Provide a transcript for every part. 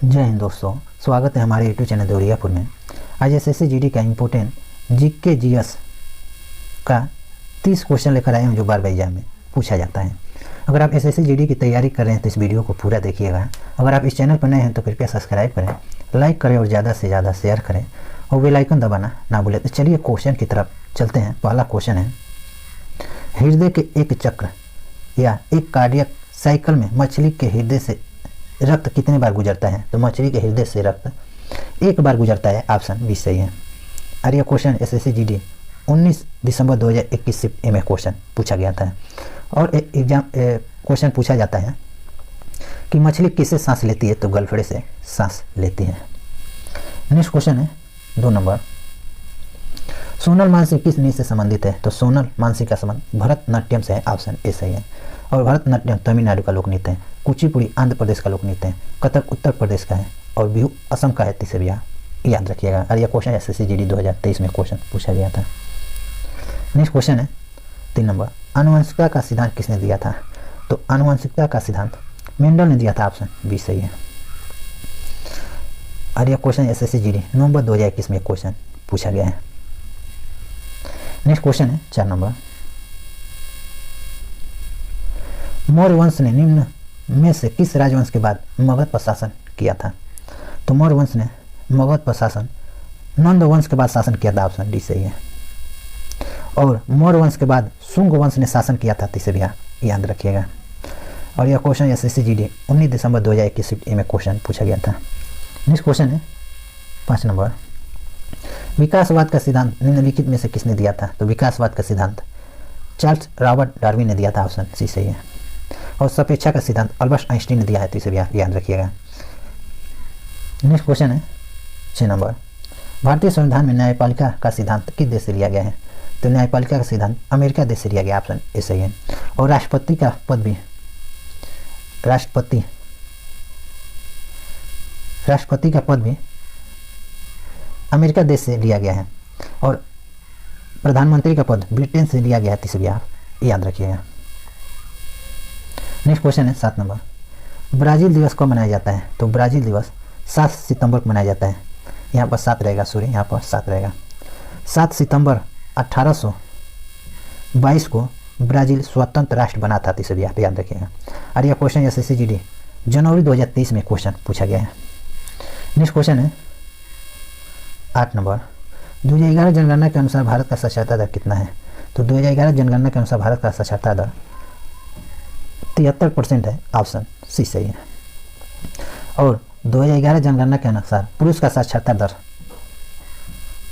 जय हिंद दोस्तों, स्वागत है हमारे यूट्यूब चैनल दौरियापुर में। आज एसएससी जीडी का इम्पोर्टेंट जीके जीएस का 30 क्वेश्चन लेकर आए हैं जो बार बार एग्जाम में पूछा जाता है। अगर आप एसएससी जीडी की तैयारी कर रहे हैं तो इस वीडियो को पूरा देखिएगा। अगर आप इस चैनल पर नए हैं तो कृपया सब्सक्राइब करें, लाइक करें और ज़्यादा से ज़्यादा शेयर करें और बेल आइकन दबाना ना भूलें। तो चलिए क्वेश्चन की तरफ चलते हैं। पहला क्वेश्चन है, हृदय के एक चक्र या एक कार्डियक साइकिल में मछली के हृदय से रक्त कितने बार गुजरता है? तो मछली के हृदय से रक्त एक बार गुजरता है। ऑप्शन बी सही है। और यह क्वेश्चन एसएससी जीडी 19 दिसंबर 2021 से में क्वेश्चन पूछा गया था। और एग्जाम क्वेश्चन पूछा जाता है कि मछली किससे सांस लेती है? तो गलफड़े से सांस लेती है। नेक्स्ट क्वेश्चन है 2 नंबर, सोनल मानसी किस नृत्य से संबंधित है? तो सोनल मानसी का संबंध भरतनाट्यम से है। ऑप्शन ए सही है। और भरतनाट्यम तमिलनाडु का लोक नृत्य है, कुचिपुड़ी आंध्र प्रदेश का लोक नृत्य है, कथक उत्तर प्रदेश का है और बिहू असम का है। तीसरे याद रखिएगा। और यह क्वेश्चन एसएससी जीडी 2023 में क्वेश्चन पूछा गया था। नेक्स्ट क्वेश्चन है 3 नंबर, आनुवंशिकता का सिद्धांत किसने दिया था? तो आनुवंशिकता का सिद्धांत मेंडल ने दिया था। ऑप्शन बी सही है। और यह क्वेश्चन एसएससी जीडी नवंबर 2021 में क्वेश्चन पूछा गया है। नेक्स्ट क्वेश्चन है 4 नंबर, मौर्य वंश ने निम्न में से किस राजवंश के बाद मगध पर शासन किया था? तो मौर्य वंश ने मगध पर शासन नंद वंश के बाद शासन किया था। ऑप्शन डी सही है। और मौर्य वंश के बाद शुंग वंश ने शासन किया था। तीसरे याद रखिएगा। और यह क्वेश्चन एसएससी जीडी 19 दिसंबर 2021 में क्वेश्चन पूछा गया था। नेक्स्ट क्वेश्चन है 5 नंबर, विकासवाद का सिद्धांत निम्नलिखित में से किसने दिया था? तो विकासवाद का सिद्धांत चार्ल्स रॉबर्ट डार्विन ने दिया था। ऑप्शन सी सही है। और सापेक्षा का सिद्धांत अल्बर्ट आइंस्टीन ने दिया है। तो इसे याद रखिएगा। नेक्स्ट क्वेश्चन है 6 नंबर, भारतीय संविधान में न्यायपालिका का सिद्धांत किस देश से लिया गया है? तो न्यायपालिका का सिद्धांत अमेरिका देश से लिया गया। ऑप्शन ए सही है। और राष्ट्रपति का पद भी अमेरिका देश से लिया गया है। और प्रधानमंत्री का पद ब्रिटेन से लिया गया है। तीसरे याद रखिएगा। नेक्स्ट क्वेश्चन है 7 नंबर, ब्राज़ील दिवस कब मनाया जाता है? तो ब्राज़ील दिवस 7 सितंबर को मनाया जाता है। यहाँ पर 7 रहेगा, सॉरी यहाँ पर 7 रहेगा। 7 सितंबर 1822 को ब्राज़ील स्वतंत्र राष्ट्र बना था। तीसरे याद रखिएगा। और यह क्वेश्चन एसएससी जीडी जनवरी 2023 में क्वेश्चन पूछा गया है। नेक्स्ट क्वेश्चन है 8 नंबर, 2011 जनगणना के अनुसार भारत का साक्षरता दर कितना है? तो 2011 जनगणना के अनुसार भारत का साक्षरता दर 73% है। ऑप्शन सी सही है। और 2011 जनगणना के अनुसार पुरुष का साक्षरता दर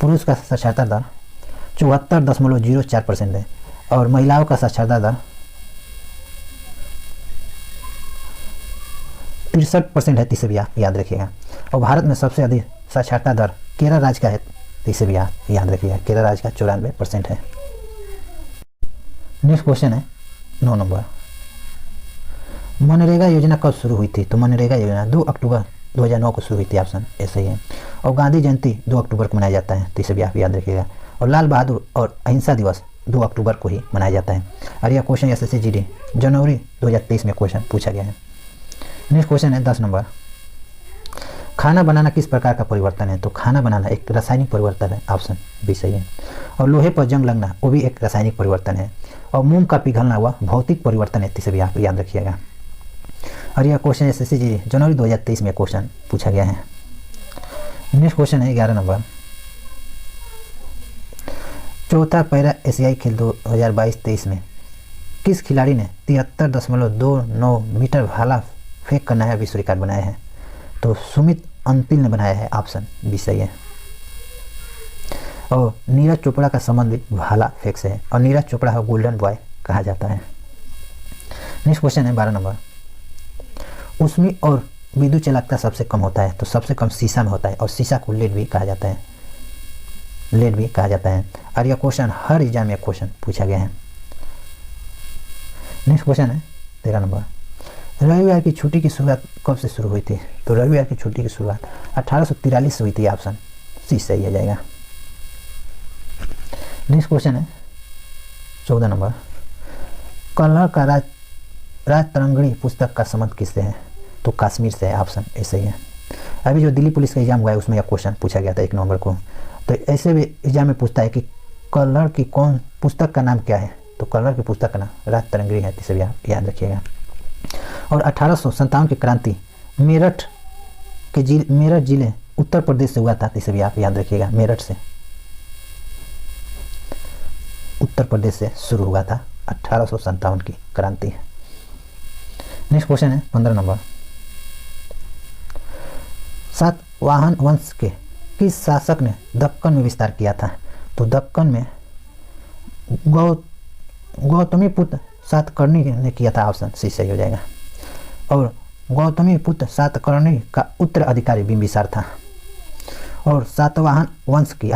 74.04% है और महिलाओं का साक्षरता दर 63% है। तीसरे याद रखिएगा। और भारत में सबसे अधिक साक्षरता दर केरल राज्य का है। तीसरे याद रखिएगा। केरल राज्य का 94% है। नेक्स्ट क्वेश्चन है 9 नंबर, मनरेगा योजना कब शुरू हुई थी? तो मनरेगा योजना 2 अक्टूबर 2009 को शुरू हुई थी। ऑप्शन ऐसा ही है। और गांधी जयंती 2 अक्टूबर को मनाया जाता है। तीसरे याद रखिएगा। और लाल बहादुर और अहिंसा दिवस 2 अक्टूबर को ही मनाया जाता है। और यह क्वेश्चन एसएससी जीडी जनवरी 2023 में क्वेश्चन पूछा गया है। नेक्स्ट क्वेश्चन है 10 नंबर, खाना बनाना किस प्रकार का परिवर्तन है? तो खाना बनाना एक रासायनिक परिवर्तन है। ऑप्शन बी सही है। और लोहे पर जंग लगना वो भी एक रासायनिक परिवर्तन है। और मोम का पिघलना हुआ भौतिक परिवर्तन है। तीसरे याद रखिएगा। और यह क्वेश्चन एसएससी जी जनवरी 2023 में क्वेश्चन पूछा गया है। नेक्स्ट क्वेश्चन है 11 नंबर, चौथा पैरा एशियाई खेल 2022-23 में किस खिलाड़ी ने 73.29 मीटर भाला फेंक कर नया विश्व रिकॉर्ड बनाया है? तो सुमित अंतिल ने बनाया है। ऑप्शन बी सही है। और नीरज चोपड़ा का संबंध भी भाला फेंक से है और नीरज चोपड़ा को गोल्डन बॉय कहा जाता है। नेक्स्ट क्वेश्चन है 12 नंबर, ऊष्मी और विद्युत चालकता सबसे कम होता है? तो सबसे कम शीशा में होता है और शीशा को लेड भी कहा जाता है। और यह क्वेश्चन हर एग्जाम में क्वेश्चन पूछा गया है। नेक्स्ट क्वेश्चन है 13 नंबर, रविवार की छुट्टी की शुरुआत कब से शुरू हुई थी? तो रविवार की छुट्टी की शुरुआत 1843 से हुई थी। ऑप्शन सी सही आ जाएगा। नेक्स्ट क्वेश्चन है 14 नंबर, कलह का राजतरंगिणी पुस्तक का संबंध किससे है? तो कश्मीर से है। ऑप्शन ए सही है। अभी जो दिल्ली पुलिस का एग्जाम हुआ है उसमें यह क्वेश्चन पूछा गया था 1 नवंबर को। तो ऐसे भी एग्जाम में पूछता है कि कलर की कौन पुस्तक का नाम क्या है, तो कलर की पुस्तक का नाम रात तरंगिणी है, इसे भी आप याद रखिएगा। और 1857 की क्रांति मेरठ जिले उत्तर प्रदेश से हुआ था, इसे भी आप याद रखिएगा। मेरठ से उत्तर प्रदेश से शुरू हुआ था 1857 की क्रांति। नेक्स्ट क्वेश्चन है 15 नंबर, सातवाहन वंश के किस शासक ने दक्कन में विस्तार किया था, तो दक्कन में गौतमी पुत्र सातकर्णी ने किया था, ऑप्शन सी सही हो जाएगा। और गौतमी पुत्र सातकर्णी का उत्तराधिकारी बिंबिसार था। और सातवाहन वंश की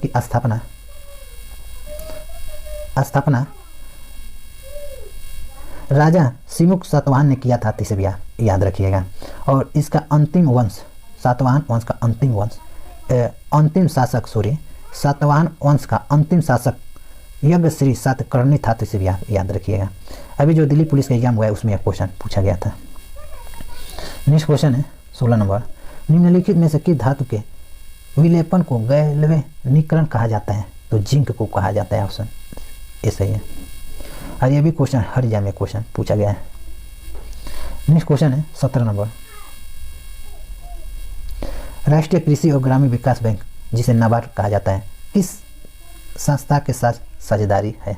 स्थापना राजा सिमुक सातवाहन ने किया था, इसे भी याद रखिएगा। और इसका अंतिम वंश, सातवाहन वंश का सातवाहन वंश का अंतिम शासक यज्ञ श्री सातकर्णी था, तो इसे भी याद रखिएगा। अभी जो दिल्ली पुलिस का एग्जाम हुआ है उसमें यह क्वेश्चन पूछा गया था। नेक्स्ट क्वेश्चन है 16 नंबर, निम्नलिखित में से किस धातु के विलेपन को गैल्वेनिकरण कहा जाता है, तो जिंक को कहा जाता है, ऑप्शन ए सही है। और ये भी क्वेश्चन हर एग्जाम में क्वेश्चन पूछा गया है। नेक्स्ट क्वेश्चन है 17 नंबर, राष्ट्रीय कृषि और ग्रामीण विकास बैंक जिसे नाबार्ड कहा जाता है किस संस्था के साथ साझेदारी है,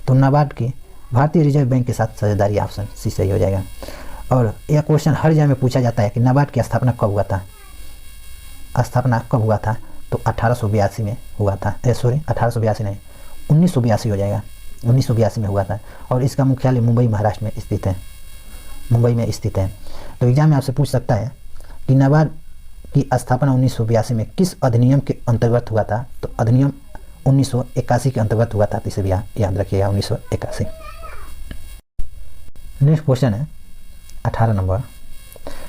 तो नाबार्ड की भारतीय रिजर्व बैंक के साथ साझेदारी, ऑप्शन सी सही हो जाएगा। और यह क्वेश्चन हर एग्जाम में पूछा जाता है कि नाबार्ड की स्थापना कब हुआ था, तो 1882 में हुआ था। 1882 नहीं, 1982 हो जाएगा, 1982 में हुआ था। और इसका मुख्यालय मुंबई महाराष्ट्र में स्थित है। तो एग्जाम में आपसे पूछ सकता है कि नाबार्ड की स्थापना 1982 में किस अधिनियम के अंतर्गत हुआ था, तो अधिनियम 1981 के अंतर्गत हुआ था, तो इसे भी याद रखिएगा 1981। नेक्स्ट क्वेश्चन है 18 नंबर,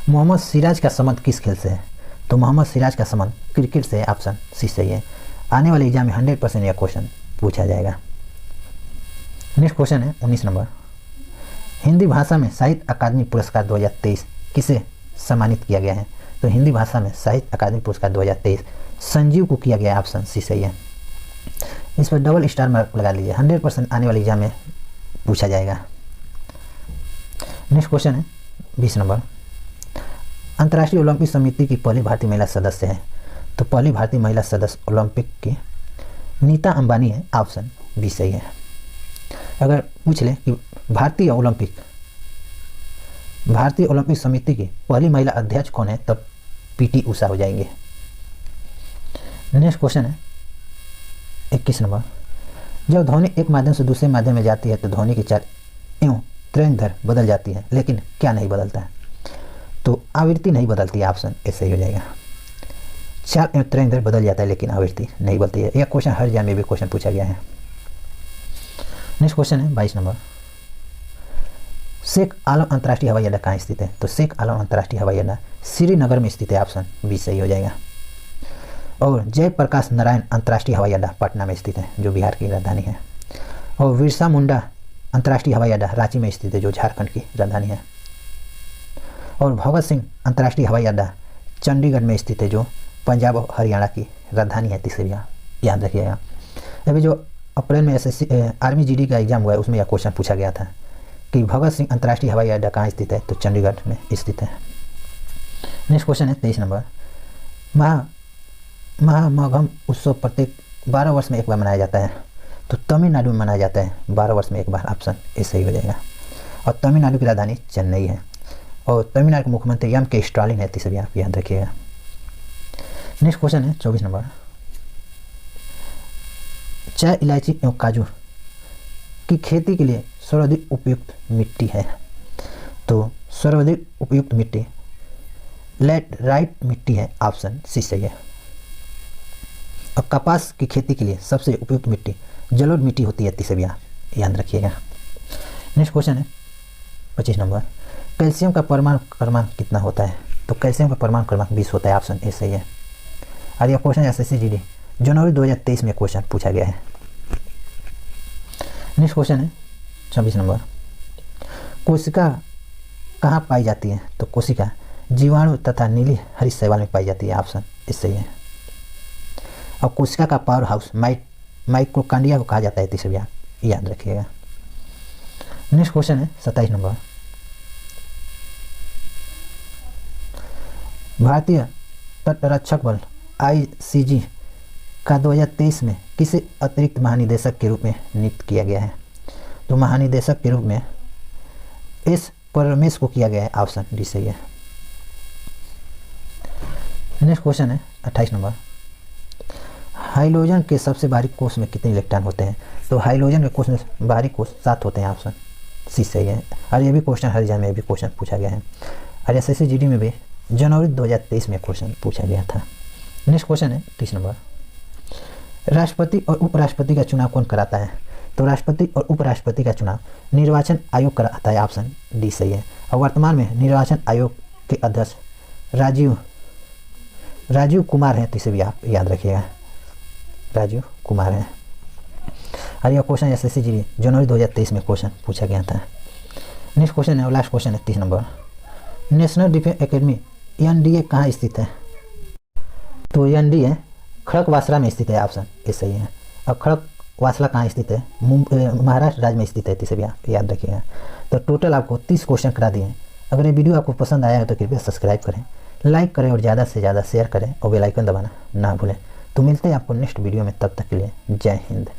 मोहम्मद सिराज का संबंध किस खेल से है, तो मोहम्मद सिराज का संबंध क्रिकेट से है, ऑप्शन सी सही है। आने वाले एग्जाम में 100% यह क्वेश्चन पूछा जाएगा। नेक्स्ट क्वेश्चन है 19 नंबर, हिंदी भाषा में साहित्य अकादमी पुरस्कार 2023 किसे सम्मानित किया गया है, तो हिंदी भाषा में साहित्य अकादमी पुरस्कार 2023 संजीव को किया गया है, ऑप्शन सी सही है। इस पर डबल स्टार मार्क लगा लीजिए, 100% आने वाले एग्जाम में पूछा जाएगा। नेक्स्ट क्वेश्चन है 20 नंबर, अंतर्राष्ट्रीय ओलंपिक समिति की पहली भारतीय महिला सदस्य है, तो पहली भारतीय महिला सदस्य ओलंपिक की नीता अंबानी है, ऑप्शन बी सही है। अगर पूछ ले कि भारतीय ओलंपिक समिति की पहली महिला अध्यक्ष कौन है, तब पीटी उषा हो जाएंगे। नेक्स्ट क्वेश्चन है 21 नंबर, जब ध्वनि एक माध्यम से दूसरे माध्यम में जाती है तो ध्वनि की चाल एवं तरंग बदल जाती है, लेकिन क्या नहीं बदलता है, तो आवृत्ति नहीं बदलती है, ऑप्शन ए सही हो जाएगा। चाल एवं तरंग बदल जाता है लेकिन आवृत्ति नहीं बदलती है। यह क्वेश्चन हर एग्जाम में भी क्वेश्चन पूछा गया है। नेक्स्ट क्वेश्चन है 22 नंबर, शेख आलम अंतर्राष्ट्रीय हवाई अड्डा कहाँ स्थित है, तो शेख आलम अंतर्राष्ट्रीय हवाई अड्डा श्रीनगर में स्थित है, ऑप्शन बी सही हो जाएगा। और जयप्रकाश नारायण अंतर्राष्ट्रीय हवाई अड्डा पटना में स्थित है, जो बिहार की राजधानी है। और बिरसा मुंडा अंतर्राष्ट्रीय हवाई अड्डा रांची में स्थित है, जो झारखंड की राजधानी है। और भगत सिंह अंतर्राष्ट्रीय हवाई अड्डा चंडीगढ़ में स्थित है, जो पंजाब और हरियाणा की राजधानी है, तीसरी याद रखिएगा। अभी जो अप्रैल में एसएससी आर्मी जीडी का एग्जाम हुआ है उसमें यह क्वेश्चन पूछा गया था कि भगत सिंह अंतर्राष्ट्रीय हवाई अड्डा कहाँ स्थित है, तो चंडीगढ़ में स्थित है। नेक्स्ट क्वेश्चन है 23 नंबर, महामघम उत्सव प्रत्येक 12 वर्ष में एक बार मनाया जाता है, तो तमिलनाडु में मनाया जाता है 12 वर्ष में एक बार, ऑप्शन ए सही हो जाएगा। और तमिलनाडु की राजधानी चेन्नई है। और तमिलनाडु के मुख्यमंत्री एम के स्टालिन है, तीसरी आप याद रखिएगा। नेक्स्ट क्वेश्चन है 24 नंबर, चाय, इलायची एवं काजू की खेती के लिए सर्वाधिक उपयुक्त मिट्टी है, तो सर्वाधिक उपयुक्त मिट्टी लैटराइट मिट्टी है, ऑप्शन सी सही है। और कपास की खेती के लिए सबसे उपयुक्त मिट्टी जलोढ़ मिट्टी होती है, तीसरी याद रखिएगा। नेक्स्ट क्वेश्चन है 25 नंबर, कैल्शियम का परमाणु क्रमांक कितना होता है, तो कैल्शियम का परमाणु क्रमांक 20 होता है, ऑप्शन ए सही है। और यह क्वेश्चन एसएससी जीडी जनवरी 2023 में क्वेश्चन पूछा गया है। नेक्स्ट क्वेश्चन है 26 नंबर, कोशिका कहाँ पाई जाती है, तो कोशिका जीवाणु तथा नीली हरी शैवाल में पाई जाती है। ऑप्शन इस सही है। और कोशिका का पावर हाउस माइक्रोकांडिया को कहा जाता है, तीसरी आप याद रखिएगा। नेक्स्ट क्वेश्चन है 27 नंबर। भारतीय तटरक्षक बल ICG का 2023 में किसे अतिरिक्त महानिदेशक के रूप में नियुक्त किया गया है? तो महानिदेशक के रूप में एस परमेश को किया गया है। ऑप्शन डी सही है। नेक्स्ट क्वेश्चन है 28 नंबर। हाइड्रोजन के सबसे बारीक कोष में कितने इलेक्ट्रॉन होते हैं? तो हाइड्रोजन के कोष में बारीक कोष 7 होते हैं। ऑप्शन सी सही है। और ये भी क्वेश्चन हर एग्जाम में भी क्वेश्चन पूछा गया है, और SSC GD में भी जनवरी 2023 में क्वेश्चन पूछा गया था। नेक्स्ट क्वेश्चन है 30 नंबर। राष्ट्रपति और उपराष्ट्रपति का चुनाव कौन कराता है? तो राष्ट्रपति और उपराष्ट्रपति का चुनाव निर्वाचन आयोग कराता है। ऑप्शन डी सही है। और वर्तमान में निर्वाचन आयोग के अध्यक्ष राजीव कुमार हैं, तो इसे भी आप याद रखिएगा, राजीव कुमार हैं। और यह क्वेश्चन SSC GD जनवरी 2023 में क्वेश्चन पूछा गया था। नेक्स्ट क्वेश्चन है और लास्ट क्वेश्चन है 30 number. National defence academy NDA कहाँ स्थित है? तो NDA खड़गवासला में स्थित है। ऑप्शन ये सही है। और खड़गवासला कहाँ स्थित है? महाराष्ट्र राज्य में स्थित है, इसे भी आप याद रखिएगा। तो टोटल आपको 30 क्वेश्चन करा दिए हैं। अगर ये वीडियो आपको पसंद आया है तो कृपया सब्सक्राइब करें, लाइक करें और ज़्यादा से ज़्यादा शेयर करें और बेल आइकन दबाना ना भूलें। तो मिलते हैं आपको नेक्स्ट वीडियो में, तब तक के लिए जय हिंद।